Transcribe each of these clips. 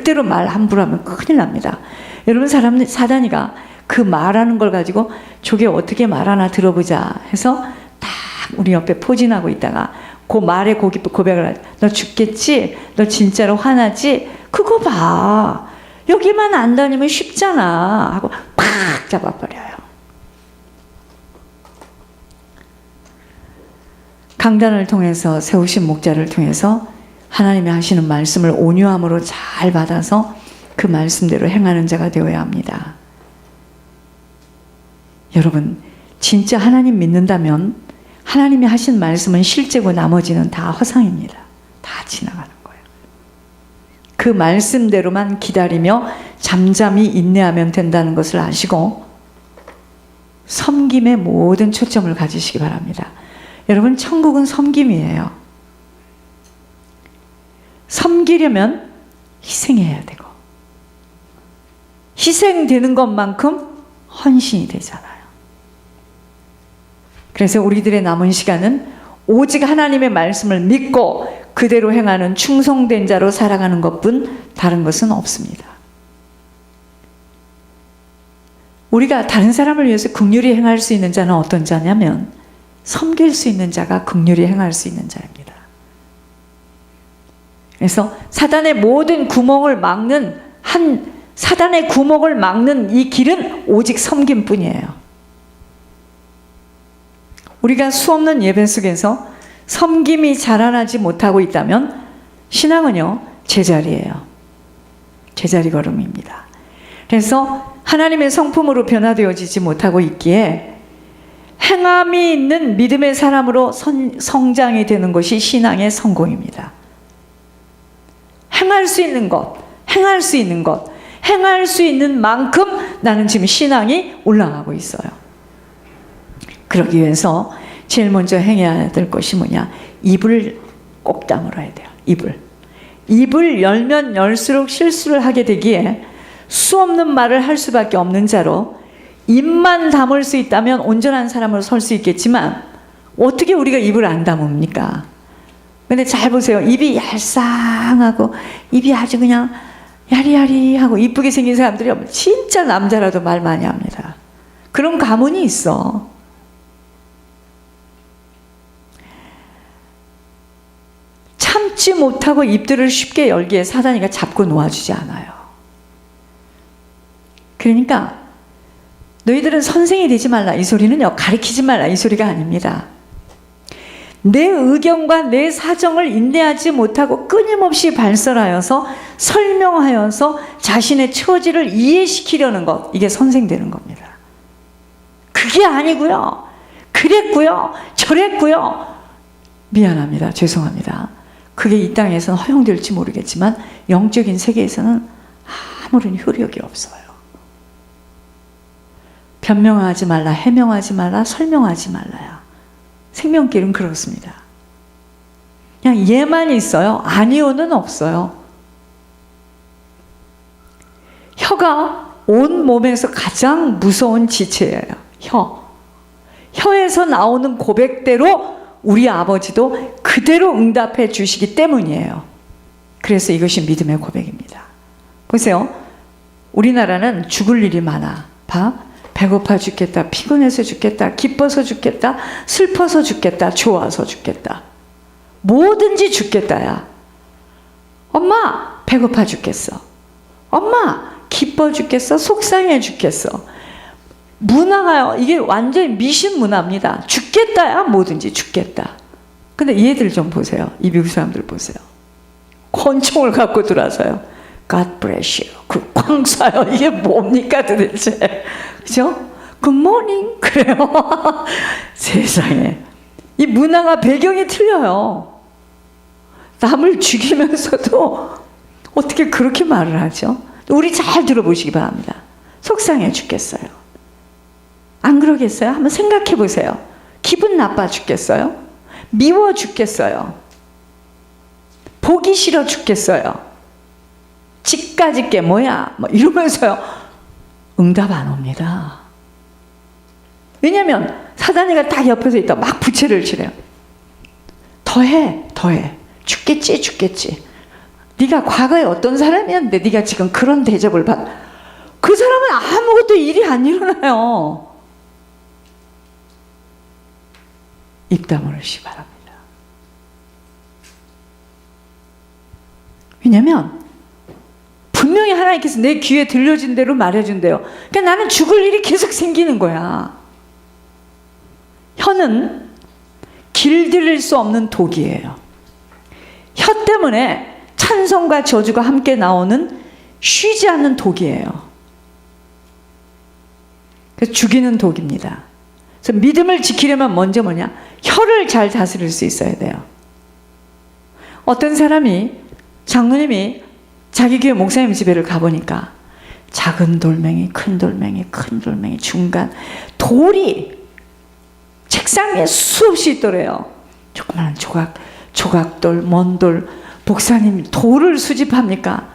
그때로 말 함부로 하면 큰일 납니다. 여러분, 사단이가 그 말하는 걸 가지고 저게 어떻게 말하나 들어보자 해서 딱 우리 옆에 포진하고 있다가 그 말에 고백을 하죠. 너 죽겠지? 너 진짜로 화나지? 그거 봐. 여기만 안 다니면 쉽잖아 하고 팍 잡아버려요. 강단을 통해서 세우신 목자를 통해서 하나님이 하시는 말씀을 온유함으로 잘 받아서 그 말씀대로 행하는 자가 되어야 합니다. 여러분, 진짜 하나님 믿는다면 하나님이 하신 말씀은 실제고 나머지는 다 허상입니다. 다 지나가는 거예요. 그 말씀대로만 기다리며 잠잠히 인내하면 된다는 것을 아시고 섬김에 모든 초점을 가지시기 바랍니다. 여러분, 천국은 섬김이에요. 섬기려면 희생해야 되고 희생되는 것만큼 헌신이 되잖아요. 그래서 우리들의 남은 시간은 오직 하나님의 말씀을 믿고 그대로 행하는 충성된 자로 살아가는 것뿐 다른 것은 없습니다. 우리가 다른 사람을 위해서 긍휼히 행할 수 있는 자는 어떤 자냐면 섬길 수 있는 자가 긍휼히 행할 수 있는 자입니다. 그래서 사단의 모든 구멍을 막는 사단의 구멍을 막는 이 길은 오직 섬김뿐이에요. 우리가 수없는 예배 속에서 섬김이 자라나지 못하고 있다면 신앙은요, 제자리예요. 제자리 걸음입니다. 그래서 하나님의 성품으로 변화되어지지 못하고 있기에 행함이 있는 믿음의 사람으로 성장이 되는 것이 신앙의 성공입니다. 행할 수 있는 것, 행할 수 있는 것, 행할 수 있는 만큼 나는 지금 신앙이 올라가고 있어요. 그러기 위해서 제일 먼저 행해야 될 것이 뭐냐? 입을 꼭 다물어야 돼요. 입을 열면 열수록 실수를 하게 되기에 수없는 말을 할 수밖에 없는 자로 입만 다물 수 있다면 온전한 사람으로 설 수 있겠지만 어떻게 우리가 입을 안 다뭅니까? 근데 잘 보세요. 입이 얄쌍하고 입이 아주 그냥 야리야리하고 이쁘게 생긴 사람들이 진짜 남자라도 말 많이 합니다. 그런 가문이 있어. 참지 못하고 입들을 쉽게 열기에 사단이가 잡고 놓아주지 않아요. 그러니까 너희들은 선생이 되지 말라 이 소리는요, 가르치지 말라 이 소리가 아닙니다. 내 의견과 내 사정을 인내하지 못하고 끊임없이 발설하여서 설명하여서 자신의 처지를 이해시키려는 것, 이게 선생되는 겁니다. 그게 아니고요, 그랬고요, 저랬고요, 미안합니다, 죄송합니다. 그게 이 땅에서는 허용될지 모르겠지만 영적인 세계에서는 아무런 효력이 없어요. 변명하지 말라, 해명하지 말라, 설명하지 말라야. 생명길은 그렇습니다. 그냥 예만 있어요. 아니오는 없어요. 혀가 온 몸에서 가장 무서운 지체예요. 혀에서 나오는 고백대로 우리 아버지도 그대로 응답해 주시기 때문이에요. 그래서 이것이 믿음의 고백입니다. 보세요. 우리나라는 죽을 일이 많아. 배고파 죽겠다, 피곤해서 죽겠다, 기뻐서 죽겠다, 슬퍼서 죽겠다, 좋아서 죽겠다. 뭐든지 죽겠다야. 엄마 배고파 죽겠어. 엄마 기뻐 죽겠어. 속상해 죽겠어. 문화가요, 이게 완전히 미신 문화입니다. 죽겠다야, 뭐든지 죽겠다. 근데 얘들 좀 보세요. 이 미국 사람들 보세요. 권총을 갖고 들어와서요, God bless you. 그 꽝 쏴요. 이게 뭡니까 도대체? 그죠? Good morning. 그래요. 세상에. 이 문화가 배경이 틀려요. 남을 죽이면서도 어떻게 그렇게 말을 하죠? 우리 잘 들어보시기 바랍니다. 속상해 죽겠어요. 안 그러겠어요? 한번 생각해 보세요. 기분 나빠 죽겠어요? 미워 죽겠어요? 보기 싫어 죽겠어요? 집까지 게 뭐야? 뭐 이러면서요, 응답 안 옵니다. 왜냐면 사단이가 딱 옆에서 있다 막 부채를 치래요. 더해. 죽겠지. 네가 과거에 어떤 사람이었는데 네가 지금 그런 대접을 받. 그 사람은 아무것도 일이 안 일어나요. 입 다물으시기 바랍니다. 왜냐면 분명히 하나님께서 내 귀에 들려진 대로 말해준대요. 그러니까 나는 죽을 일이 계속 생기는 거야. 혀는 길들일 수 없는 독이에요. 혀 때문에 찬송과 저주가 함께 나오는 쉬지 않는 독이에요. 그래서 죽이는 독입니다. 그래서 믿음을 지키려면 먼저 뭐냐? 혀를 잘 다스릴 수 있어야 돼요. 어떤 사람이, 장로님이 자기 교회 목사님 집에를 가보니까 작은 돌멩이, 큰 돌멩이, 큰 돌멩이, 중간 돌이 책상 위에 수없이 있더래요. 조그마한 조각돌, 먼돌. 목사님 돌을 수집합니까?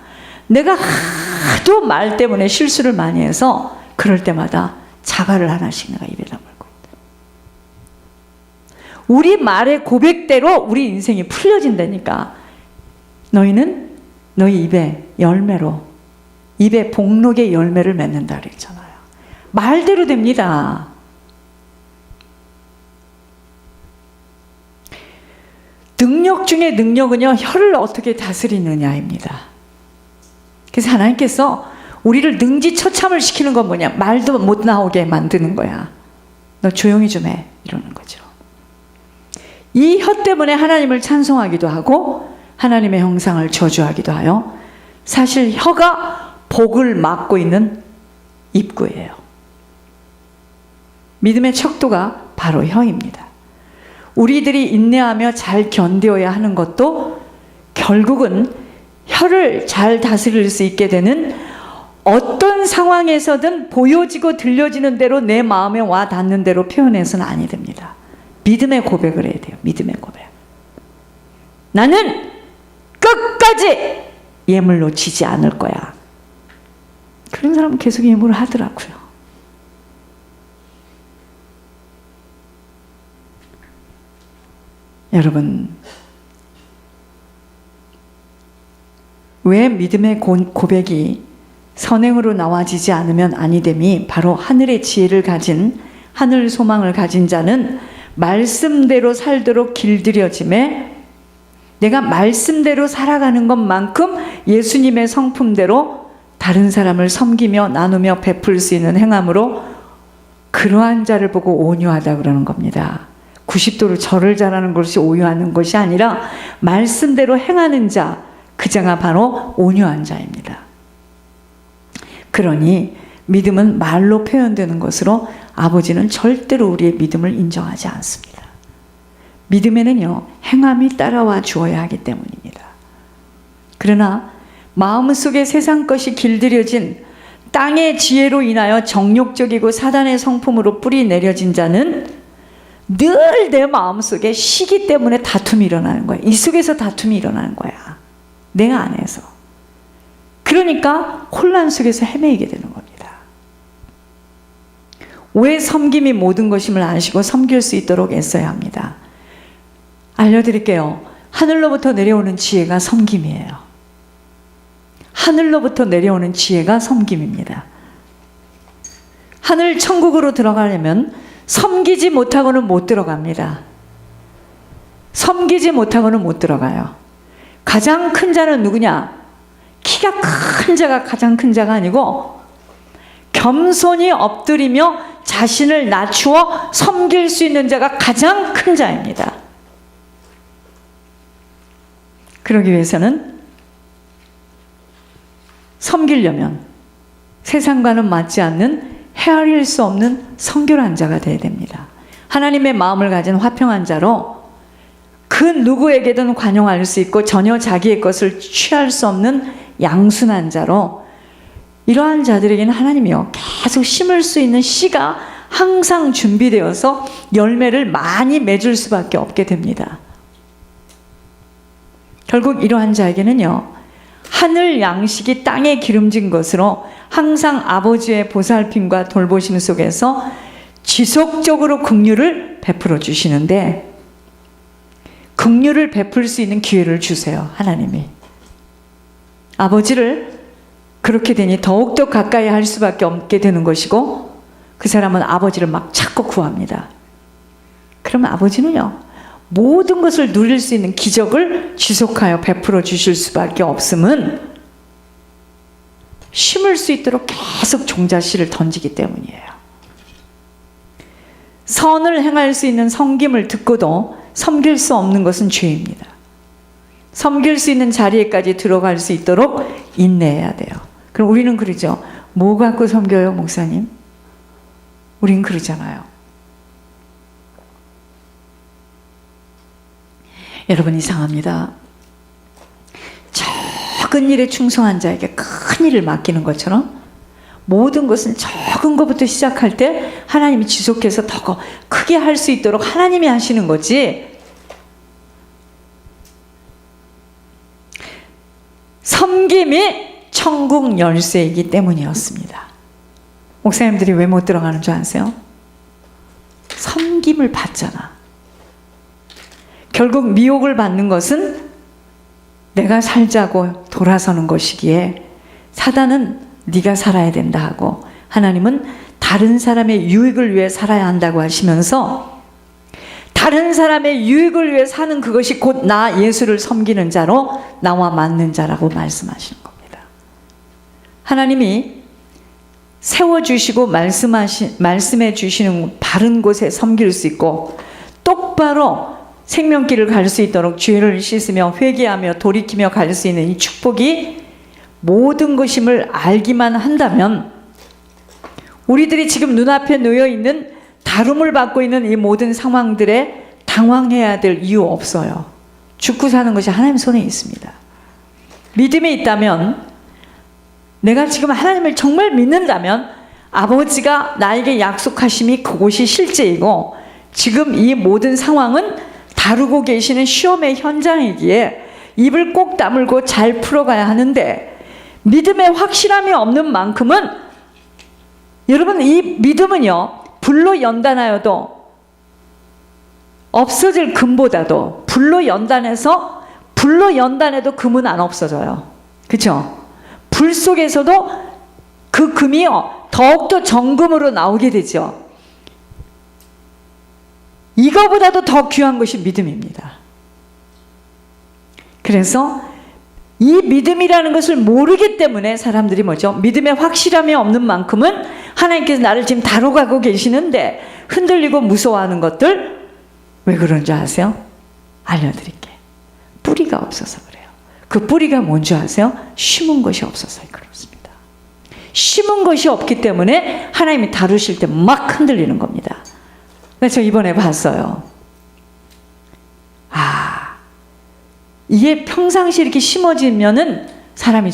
내가 하도 말 때문에 실수를 많이 해서 그럴 때마다 자갈을 하나씩 내가 입에 다물고 있다. 우리 말의 고백대로 우리 인생이 풀려진다니까. 너희는 너희 입에 열매로, 입에 복록의 열매를 맺는다 그랬잖아요. 말대로 됩니다. 능력 중에 능력은요, 혀를 어떻게 다스리느냐입니다. 그래서 하나님께서 우리를 능지처참을 시키는 건 뭐냐? 말도 못 나오게 만드는 거야. 너 조용히 좀 해. 이러는 거죠. 이 혀 때문에 하나님을 찬송하기도 하고 하나님의 형상을 저주하기도 하여 사실 혀가 복을 막고 있는 입구예요. 믿음의 척도가 바로 혀입니다. 우리들이 인내하며 잘 견뎌야 하는 것도 결국은 혀를 잘 다스릴 수 있게 되는, 어떤 상황에서든 보여지고 들려지는 대로 내 마음에 와 닿는 대로 표현해서는 아니 됩니다. 믿음의 고백을 해야 돼요. 믿음의 고백. 나는 끝까지 예물로 지지 않을 거야. 그런 사람은 계속 예물을 하더라고요. 여러분, 왜 믿음의 고백이 선행으로 나와지지 않으면 아니됨이 바로 하늘의 지혜를 가진, 하늘 소망을 가진 자는 말씀대로 살도록 길들여짐에, 내가 말씀대로 살아가는 것만큼 예수님의 성품대로 다른 사람을 섬기며 나누며 베풀 수 있는 행함으로 그러한 자를 보고 온유하다 그러는 겁니다. 90도로 절을 잘하는 것이 오유하는 것이 아니라 말씀대로 행하는 자, 그 자가 바로 온유한 자입니다. 그러니 믿음은 말로 표현되는 것으로 아버지는 절대로 우리의 믿음을 인정하지 않습니다. 믿음에는요, 행함이 따라와 주어야 하기 때문입니다. 그러나 마음속에 세상 것이 길들여진 땅의 지혜로 인하여 정욕적이고 사단의 성품으로 뿌리 내려진 자는 늘 내 마음속에 시기 때문에 다툼이 일어나는 거예요. 이 속에서 다툼이 일어나는 거야. 내 안에서. 그러니까 혼란 속에서 헤매이게 되는 겁니다. 왜 섬김이 모든 것임을 아시고 섬길 수 있도록 애써야 합니다. 알려드릴게요. 하늘로부터 내려오는 지혜가 섬김이에요. 하늘로부터 내려오는 지혜가 섬김입니다. 하늘 천국으로 들어가려면 섬기지 못하고는 못 들어갑니다. 섬기지 못하고는 못 들어가요. 가장 큰 자는 누구냐? 키가 큰 자가 가장 큰 자가 아니고 겸손히 엎드리며 자신을 낮추어 섬길 수 있는 자가 가장 큰 자입니다. 그러기 위해서는 섬기려면 세상과는 맞지 않는 헤아릴 수 없는 성결한 자가 되어야 됩니다. 하나님의 마음을 가진 화평한 자로 그 누구에게든 관용할 수 있고 전혀 자기의 것을 취할 수 없는 양순한 자로, 이러한 자들에게는 하나님이요, 계속 심을 수 있는 씨가 항상 준비되어서 열매를 많이 맺을 수밖에 없게 됩니다. 결국 이러한 자에게는요, 하늘 양식이 땅에 기름진 것으로 항상 아버지의 보살핌과 돌보심 속에서 지속적으로 긍휼을 베풀어 주시는데, 긍휼을 베풀 수 있는 기회를 주세요. 하나님이. 아버지를 그렇게 되니 더욱더 가까이 할 수밖에 없게 되는 것이고, 그 사람은 아버지를 막 찾고 구합니다. 그러면 아버지는요, 모든 것을 누릴 수 있는 기적을 지속하여 베풀어 주실 수밖에 없음은 심을 수 있도록 계속 종자씨를 던지기 때문이에요. 선을 행할 수 있는 섬김을 듣고도 섬길 수 없는 것은 죄입니다. 섬길 수 있는 자리에까지 들어갈 수 있도록 인내해야 돼요. 그럼 우리는 그러죠. 뭐 갖고 섬겨요, 목사님? 우린 그러잖아요. 여러분, 이상합니다. 작은 일에 충성한 자에게 큰 일을 맡기는 것처럼 모든 것은 적은 것부터 시작할 때 하나님이 지속해서 더 크게 할 수 있도록 하나님이 하시는 거지, 섬김이 천국 열쇠이기 때문이었습니다. 목사님들이 왜 못 들어가는 줄 아세요? 섬김을 받잖아. 결국 미혹을 받는 것은 내가 살자고 돌아서는 것이기에 사단은 네가 살아야 된다 하고, 하나님은 다른 사람의 유익을 위해 살아야 한다고 하시면서 다른 사람의 유익을 위해 사는 그것이 곧 나 예수를 섬기는 자로 나와 맞는 자라고 말씀하시는 겁니다. 하나님이 세워주시고 말씀해 주시는 바른 곳에 섬길 수 있고, 똑바로 생명길을 갈 수 있도록 죄를 씻으며 회개하며 돌이키며 갈 수 있는 이 축복이 모든 것임을 알기만 한다면, 우리들이 지금 눈앞에 놓여 있는 다름을 받고 있는 이 모든 상황들에 당황해야 될 이유 없어요. 죽고 사는 것이 하나님 손에 있습니다. 믿음이 있다면, 내가 지금 하나님을 정말 믿는다면 아버지가 나에게 약속하심이 그곳이 실제이고, 지금 이 모든 상황은 다루고 계시는 시험의 현장이기에 입을 꼭 다물고 잘 풀어가야 하는데, 믿음의 확실함이 없는 만큼은, 여러분, 이 믿음은요, 불로 연단하여도 없어질 금보다도 불로 연단해도 금은 안 없어져요. 그렇죠? 불 속에서도 그 금이요, 더욱더 정금으로 나오게 되죠. 이거보다도 더 귀한 것이 믿음입니다. 그래서 이 믿음이라는 것을 모르기 때문에 사람들이 뭐죠? 믿음의 확실함이 없는 만큼은 하나님께서 나를 지금 다뤄가고 계시는데 흔들리고 무서워하는 것들, 왜 그런 줄 아세요? 알려드릴게요. 뿌리가 없어서 그래요. 그 뿌리가 뭔지 아세요? 심은 것이 없어서 그렇습니다. 심은 것이 없기 때문에 하나님이 다루실 때 막 흔들리는 겁니다. 저 이번에 봤어요. 이게 평상시 이렇게 심어지면은 사람이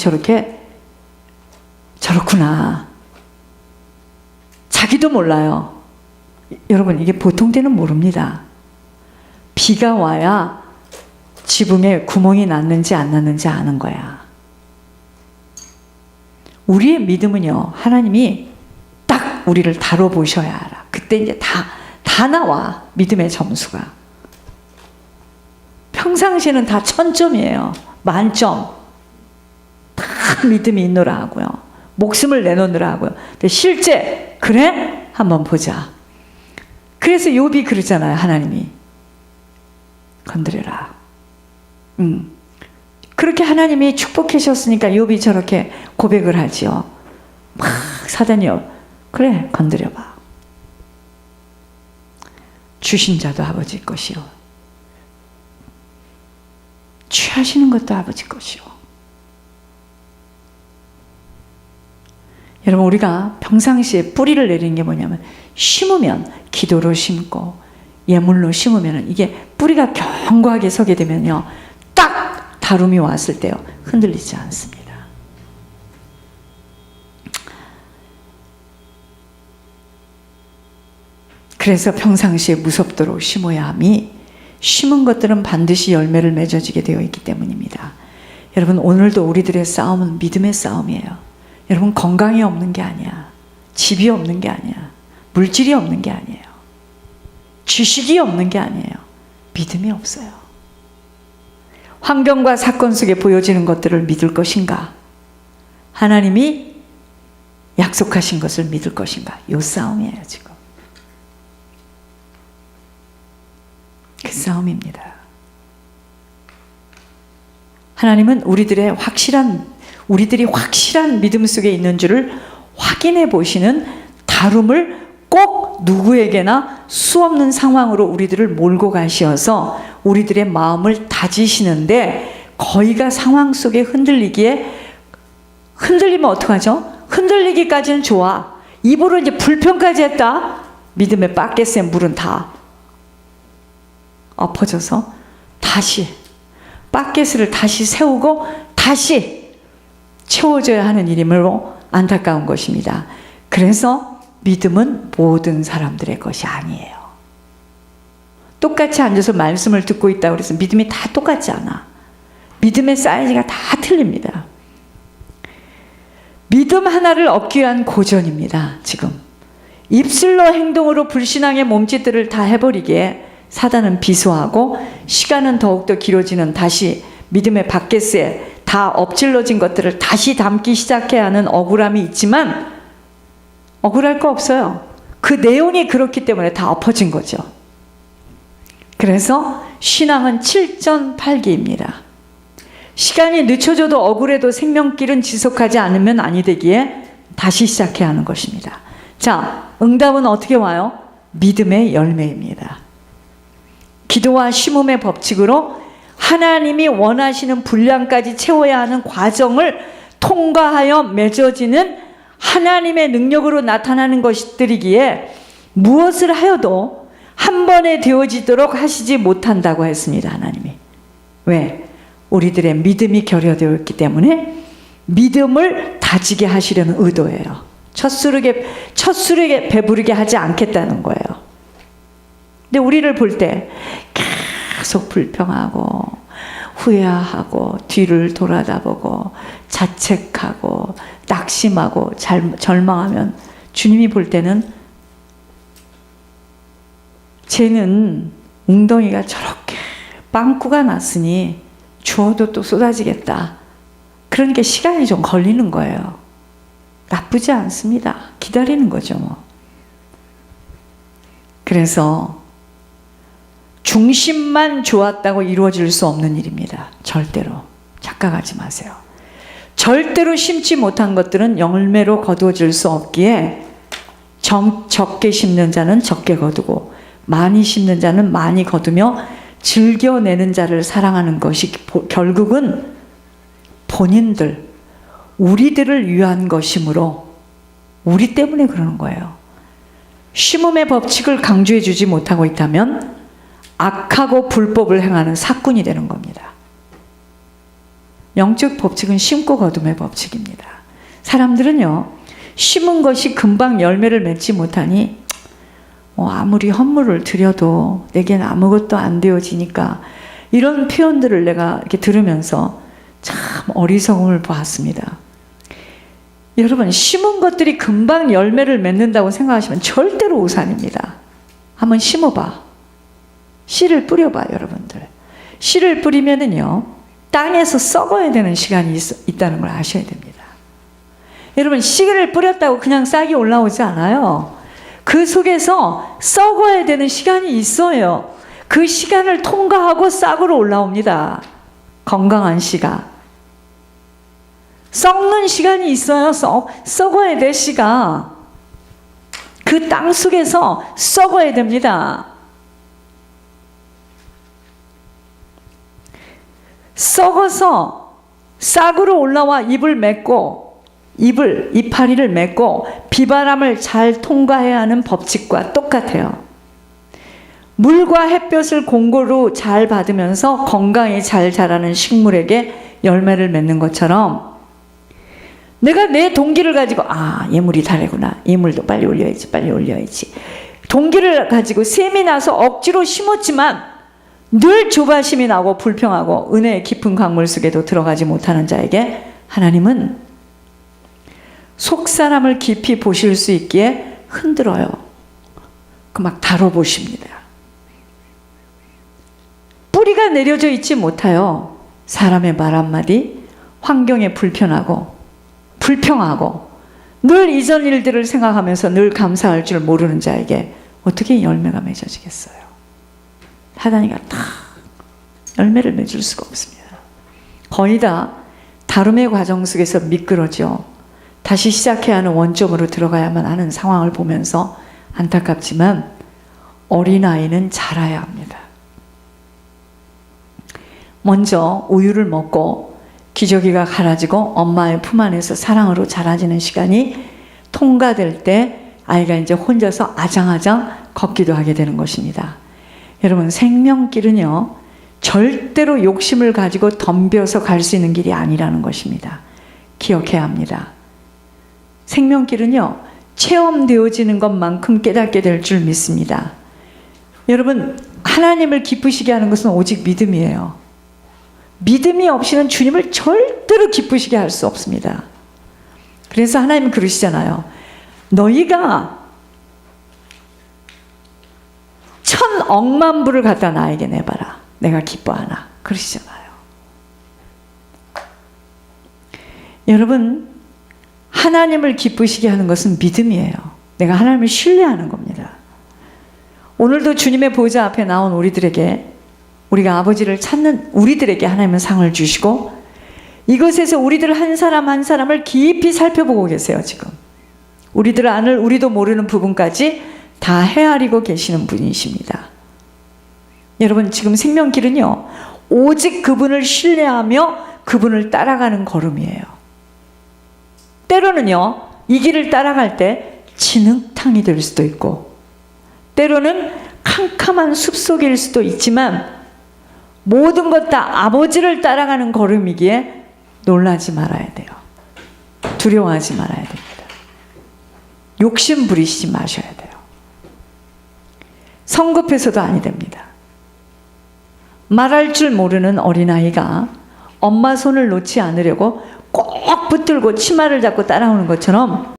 저렇구나. 자기도 몰라요. 여러분, 이게 보통 때는 모릅니다. 비가 와야 지붕에 구멍이 났는지 안 났는지 아는 거야. 우리의 믿음은요, 하나님이 딱 우리를 다뤄보셔야 알아. 그때 이제 다 나와, 믿음의 점수가. 평상시에는 다 1000점이에요. 만점. 다 믿음이 있노라 하고요. 목숨을 내놓느라 하고요. 근데 실제, 그래? 한번 보자. 그래서 욥이 그러잖아요. 하나님이 건드려라. 그렇게 하나님이 축복하셨으니까 욥이 저렇게 고백을 하지요. 막 사단이, 그래, 건드려봐. 주신 자도 아버지 것이요, 취하시는 것도 아버지 것이요. 여러분, 우리가 평상시에 뿌리를 내리는 게 뭐냐면, 심으면 기도로 심고 예물로 심으면 이게 뿌리가 견고하게 서게 되면요, 딱 다름이 왔을 때요, 흔들리지 않습니다. 그래서 평상시에 무섭도록 심어야 함이, 심은 것들은 반드시 열매를 맺어지게 되어 있기 때문입니다. 여러분, 오늘도 우리들의 싸움은 믿음의 싸움이에요. 여러분, 건강이 없는 게 아니야. 집이 없는 게 아니야. 물질이 없는 게 아니에요. 지식이 없는 게 아니에요. 믿음이 없어요. 환경과 사건 속에 보여지는 것들을 믿을 것인가? 하나님이 약속하신 것을 믿을 것인가? 이 싸움이에요, 지금. 그 싸움입니다. 하나님은 우리들이 확실한 믿음 속에 있는 줄을 확인해 보시는 다름을 꼭 누구에게나 수없는 상황으로 우리들을 몰고 가셔서 우리들의 마음을 다지시는데, 거의가 상황 속에 흔들리면 어떡하죠? 흔들리기까지는 좋아. 입으로 이제 불평까지 했다. 믿음의 바켓에 물은 다 엎어져서 다시 바켓을 다시 세우고 다시 채워져야 하는 일이므로 안타까운 것입니다. 그래서 믿음은 모든 사람들의 것이 아니에요. 똑같이 앉아서 말씀을 듣고 있다고 해서 믿음이 다 똑같지 않아. 믿음의 사이즈가 다 틀립니다. 믿음 하나를 얻기 위한 고전입니다. 지금 입술로 행동으로 불신앙의 몸짓들을 다 해버리기에 사단은 비소하고, 시간은 더욱더 길어지는 다시 믿음의 바켓에 다 엎질러진 것들을 다시 담기 시작해야 하는 억울함이 있지만, 억울할 거 없어요. 그 내용이 그렇기 때문에 다 엎어진 거죠. 그래서 신앙은 7전8기입니다. 시간이 늦춰져도 억울해도 생명길은 지속하지 않으면 아니 되기에 다시 시작해야 하는 것입니다. 자, 응답은 어떻게 와요? 믿음의 열매입니다. 기도와 심음의 법칙으로 하나님이 원하시는 분량까지 채워야 하는 과정을 통과하여 맺어지는 하나님의 능력으로 나타나는 것들이기에 무엇을 하여도 한 번에 되어지도록 하시지 못한다고 했습니다. 하나님이. 왜? 우리들의 믿음이 결여되어 있기 때문에 믿음을 다지게 하시려는 의도예요. 첫수르게 배부르게 하지 않겠다는 거예요. 근데 우리를 볼 때 계속 불평하고 후회하고 뒤를 돌아다보고 자책하고 낙심하고 절망하면, 주님이 볼 때는 쟤는 웅덩이가 저렇게 빵꾸가 났으니 주어도 또 쏟아지겠다. 그러니까 시간이 좀 걸리는 거예요. 나쁘지 않습니다. 기다리는 거죠, 뭐. 그래서 중심만 좋았다고 이루어질 수 없는 일입니다. 절대로 착각하지 마세요. 절대로 심지 못한 것들은 열매로 거두어질 수 없기에 적게 심는 자는 적게 거두고 많이 심는 자는 많이 거두며 즐겨내는 자를 사랑하는 것이 결국은 본인들, 우리들을 위한 것이므로 우리 때문에 그러는 거예요. 심음의 법칙을 강조해 주지 못하고 있다면 악하고 불법을 행하는 사꾼이 되는 겁니다. 영적 법칙은 심고 거둠의 법칙입니다. 사람들은요, 심은 것이 금방 열매를 맺지 못하니 아무리 헌물을 드려도 내겐 아무것도 안 되어지니까, 이런 표현들을 내가 이렇게 들으면서 참 어리석음을 보았습니다. 여러분, 심은 것들이 금방 열매를 맺는다고 생각하시면 절대로 오산입니다. 한번 심어봐. 씨를 뿌려봐, 여러분들. 씨를 뿌리면은요, 땅에서 썩어야 되는 시간이 있다는 걸 아셔야 됩니다. 여러분, 씨를 뿌렸다고 그냥 싹이 올라오지 않아요. 그 속에서 썩어야 되는 시간이 있어요. 그 시간을 통과하고 싹으로 올라옵니다. 건강한 씨가. 썩는 시간이 있어요. 썩어야 될 씨가. 그 땅 속에서 썩어야 됩니다. 썩어서 싹으로 올라와 이파리를 맺고 비바람을 잘 통과해야 하는 법칙과 똑같아요. 물과 햇볕을 공고로 잘 받으면서 건강히 잘 자라는 식물에게 열매를 맺는 것처럼, 내가 내 동기를 가지고 예물이 다르구나, 예물도 빨리 올려야지 동기를 가지고 샘이 나서 억지로 심었지만 늘 조바심이 나고 불평하고 은혜의 깊은 강물 속에도 들어가지 못하는 자에게 하나님은 속 사람을 깊이 보실 수 있기에 흔들어요. 막 다뤄보십니다. 뿌리가 내려져 있지 못해요. 사람의 말 한마디, 환경에 불평하고 늘 이전 일들을 생각하면서 늘 감사할 줄 모르는 자에게 어떻게 열매가 맺어지겠어요? 하나님과 다 열매를 맺을 수가 없습니다. 거의 다 다름의 과정 속에서 미끄러져 다시 시작해야 하는 원점으로 들어가야만 하는 상황을 보면서 안타깝지만 어린아이는 자라야 합니다. 먼저 우유를 먹고 기저귀가 갈아지고 엄마의 품 안에서 사랑으로 자라지는 시간이 통과될 때 아이가 이제 혼자서 아장아장 걷기도 하게 되는 것입니다. 여러분, 생명길은요, 절대로 욕심을 가지고 덤벼서 갈 수 있는 길이 아니라는 것입니다. 기억해야 합니다. 생명길은요, 체험되어지는 것만큼 깨닫게 될 줄 믿습니다. 여러분, 하나님을 기쁘시게 하는 것은 오직 믿음이에요. 믿음이 없이는 주님을 절대로 기쁘시게 할 수 없습니다. 그래서 하나님은 그러시잖아요. 너희가 1,000억만 불을 갖다 나에게 내봐라. 내가 기뻐하나. 그러시잖아요. 여러분, 하나님을 기쁘시게 하는 것은 믿음이에요. 내가 하나님을 신뢰하는 겁니다. 오늘도 주님의 보좌 앞에 나온 우리들에게, 우리가 아버지를 찾는 우리들에게 하나님은 상을 주시고 이것에서 우리들 한 사람 한 사람을 깊이 살펴보고 계세요. 지금 우리들 안을 우리도 모르는 부분까지 다 헤아리고 계시는 분이십니다. 여러분, 지금 생명길은요, 오직 그분을 신뢰하며 그분을 따라가는 걸음이에요. 때로는요, 이 길을 따라갈 때 진흙탕이 될 수도 있고 때로는 캄캄한 숲속일 수도 있지만 모든 것 다 아버지를 따라가는 걸음이기에 놀라지 말아야 돼요. 두려워하지 말아야 됩니다. 욕심 부리시지 마셔야 돼요. 성급해서도 아니 됩니다. 말할 줄 모르는 어린아이가 엄마 손을 놓지 않으려고 꼭 붙들고 치마를 잡고 따라오는 것처럼